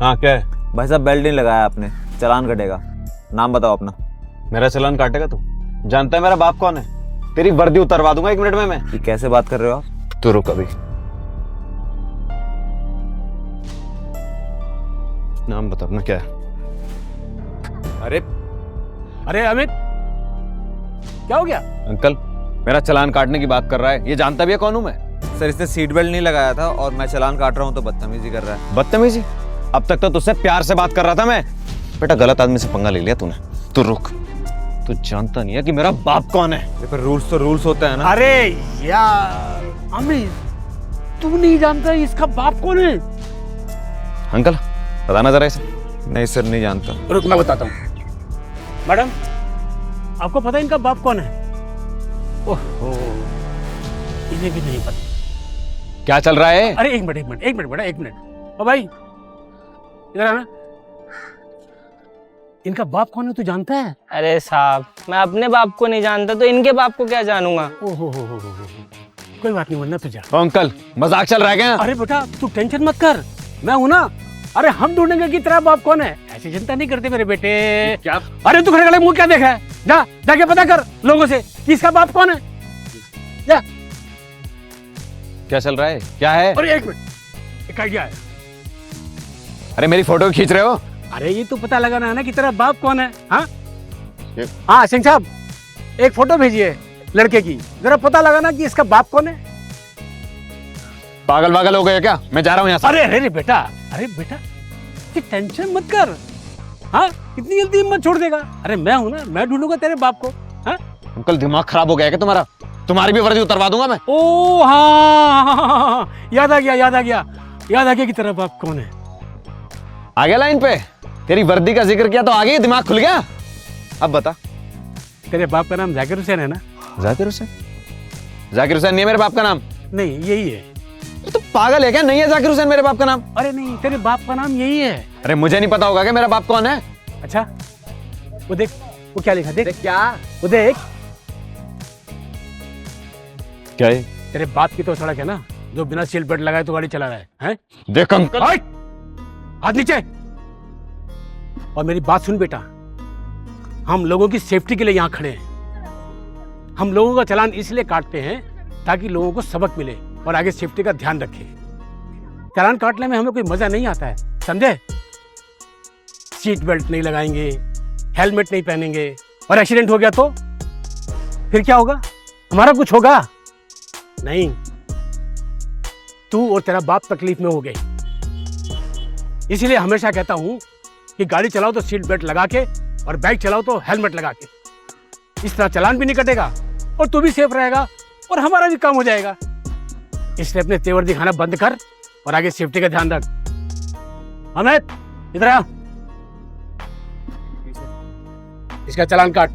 हाँ क्या है? भाई साहब बेल्ट नहीं लगाया आपने, चालान कटेगा। नाम बताओ अपना। मेरा चालान काटेगा तू? जानता है मेरा बाप कौन है? तेरी वर्दी उतरवा दूंगा 1 मिनट में मैं। ये कैसे बात कर रहे हो आप? तू रुक अभी। नाम बता अपना, क्या है? अरे अमित, क्या हो गया? अंकल, मेरा चालान काटने की बात कर रहा है। ये जानता भी है कौन हूं मैं? सर इसने सीट बेल्ट नहीं लगाया था और मैं चालान काट रहा हूँ तो बदतमीजी कर रहा है। बदतमीजी? अब तक तो तुझसे प्यार से बात कर रहा था मैं। बेटा गलत आदमी से पंगा ले लिया तूने। तू रुक, तू जानता नहीं है कि मेरा बाप कौन है। पर रूल्स तो रूल्स होता है ना। अरे यार अमित, तू नहीं जानता इसका बाप कौन है? अंकल बताना जरा इसे। नहीं सर, नहीं जानता। रुक मैं बताता हूँ। मैडम, आपको पता है इनका बाप कौन है? ओहो, इन्हें भी नहीं पता। क्या चल रहा है? अरे एक मिनट बेटा, एक मिनट। ओ भाई इधर आना। इनका बाप कौन है तू जानता है? अरे साहब, मैं अपने बाप को नहीं जानता तो इनके बाप को क्या जानूंगा। ओहो हो। कोई बात नहीं, वरना तू जा। ओ अंकल, मजाक चल रहा है क्या? अरे बेटा तू टेंशन मत कर, मैं हूं ना। अरे हम ढूंढेंगे कि तेरा बाप कौन है। ऐसी चिंता नहीं करते मेरे बेटे। क्या? अरे तू खड़े खड़े मुंह क्या देख रहा है? जाके पता कर लोगों से कि इसका बाप कौन है। जा। क्या चल रहा है? क्या है? अरे एक मिनट, एक आइडिया है। अरे मेरी फोटो खींच रहे हो? अरे ये तो पता लगाना है ना कि तेरा बाप कौन है। हाँ ये- हाँ सिंह साहब, एक फोटो भेजिए लड़के की, जरा पता लगाना कि इसका बाप कौन है। पागल हो गए क्या? मैं जा रहा हूँ यहाँ से। अरे बेटा टेंशन मत कर। हाँ इतनी जल्दी हिम्मत छोड़ देगा? अरे मैं हूं ना, मैं ढूंढूंगा तेरे बाप को। हाँ अंकल दिमाग खराब हो गया क्या तुम्हारा? तुम्हारी भी वर्दी उतरवा दूंगा मैं। ओ हाँ, याद आ गया कि तेरा बाप कौन है। आ गया लाइन पे? तेरी वर्दी का जिक्र किया तो आ गई, दिमाग खुल गया। अब बता। तेरे बाप का नाम जाकिर हुसैन है ना? जाकिर हुसैन? जाकिर हुसैन नहीं है मेरे बाप का नाम। नहीं यही है। तो पागल है क्या? नहीं है जाकिर हुसैन मेरे बाप का नाम। अरे नहीं, तेरे बाप का नाम यही है। अरे मुझे नहीं पता होगा कि मेरा बाप कौन है? अच्छा वो देख, वो क्या लिखा देख। क्या? वो देख, क्या है? तेरे बाप की तो सड़क है ना, जो बिना सीट बेल्ट लगाए तो गाड़ी चला रहा है? देख अंकल। हाथ नीचे। और मेरी बात सुन बेटा, हम लोगों की सेफ्टी के लिए यहाँ खड़े हैं। हम लोगों का चालान इसलिए काटते हैं ताकि लोगों को सबक मिले और आगे सेफ्टी का ध्यान रखें। चालान काटने में हमें कोई मजा नहीं आता है, समझे? सीट बेल्ट नहीं लगाएंगे, हेलमेट नहीं पहनेंगे और एक्सीडेंट हो गया तो फिर क्या होगा? हमारा कुछ होगा नहीं, तू और तेरा बाप तकलीफ में हो गए। इसीलिए हमेशा कहता हूं कि गाड़ी चलाओ तो सीट बेल्ट लगा के और बाइक चलाओ तो हेलमेट लगा के। इस तरह चालान भी नहीं कटेगा और तू भी सेफ रहेगा और हमारा भी काम हो जाएगा। इसलिए अपने तेवर दिखाना बंद कर और आगे सेफ्टी का ध्यान रख। अमित इधर आ, इसका चालान काट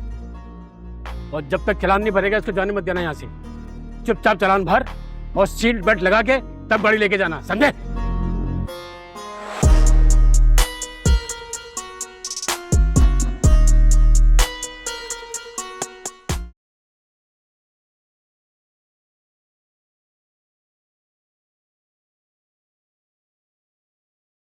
और जब तक चालान नहीं भरेगा इसको जाने मत देना यहाँ से। चुपचाप चालान भर और सीट बेल्ट लगा के तब गाड़ी लेके जाना, समझे?